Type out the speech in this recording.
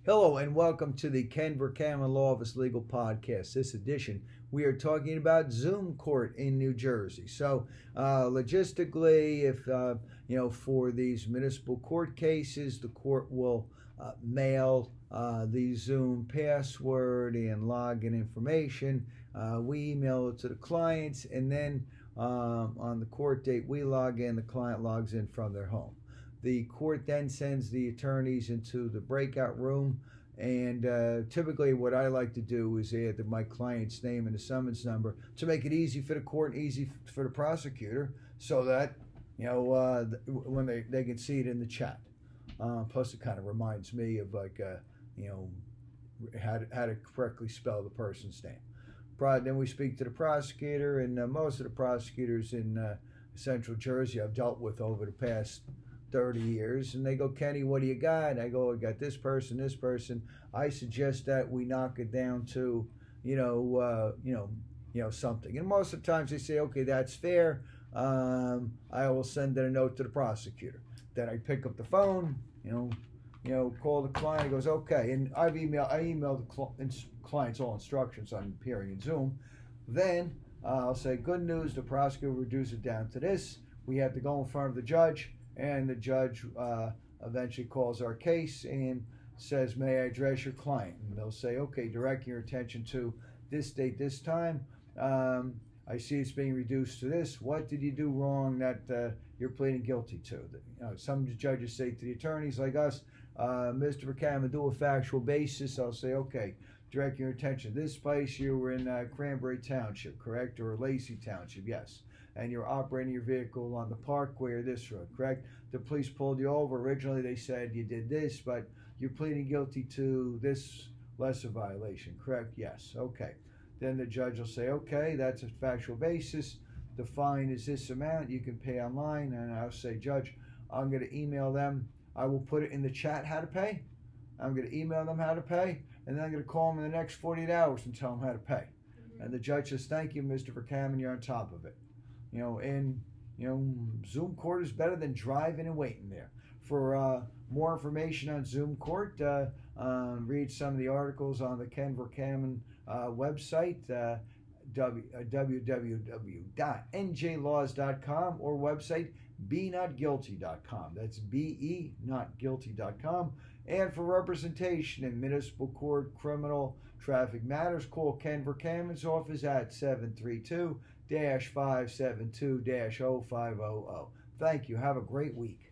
Hello and welcome to the Ken Vercammen Law Office Legal Podcast. This edition, we are talking about Zoom court in New Jersey. So, logistically, if for these municipal court cases, the court will mail the Zoom password and login information. We email it to the clients, and then on the court date, we log in. The client logs in from their home. The court then sends the attorneys into the breakout room, and typically what I like to do is add my client's name and the summons number to make it easy for the court, easy for the prosecutor, so that when they can see it in the chat. Plus, it kind of reminds me of how to correctly spell the person's name. Then we speak to the prosecutor, and most of the prosecutors in Central Jersey I've dealt with over the past 30 years, and they go, Kenny, what do you got? And I go, I got this person. I suggest that we knock it down to, something. And most of the times they say, okay, that's fair. I will send a note to the prosecutor. Then I pick up the phone, call the client. He goes, okay. And I emailed the client's all instructions on appearing in Zoom. Then I'll say, good news, the prosecutor will reduce it down to this. We have to go in front of the judge. And the judge eventually calls our case and says, may I address your client? And they'll say, okay, direct your attention to this date, this time. I see it's being reduced to this. What did you do wrong that you're pleading guilty to? Some judges say to the attorneys like us, Mr. Vercammen, do a factual basis. I'll say, okay, direct your attention to this place. You were in Cranberry Township, correct? Or Lacey Township, yes. And you're operating your vehicle on the parkway or this road, correct? The police pulled you over. Originally, they said you did this, but you're pleading guilty to this lesser violation, correct? Yes, okay. Then the judge will say, okay, that's a factual basis. The fine is this amount. You can pay online. And I'll say, Judge, I'm going to email them. I will put it in the chat how to pay. I'm going to email them how to pay. And then I'm going to call them in the next 48 hours and tell them how to pay. And the judge says, thank you, Mr. Vercammen, you're on top of it. Zoom court is better than driving and waiting there. For more information on Zoom court, read some of the articles on the Ken Vercammen website, www.njlaws.com, or website benotguilty.com. That's benotguilty.com. And for representation in municipal court, criminal, traffic matters, call Ken Vercammen's office at 732-572-0500. Thank you. Have a great week.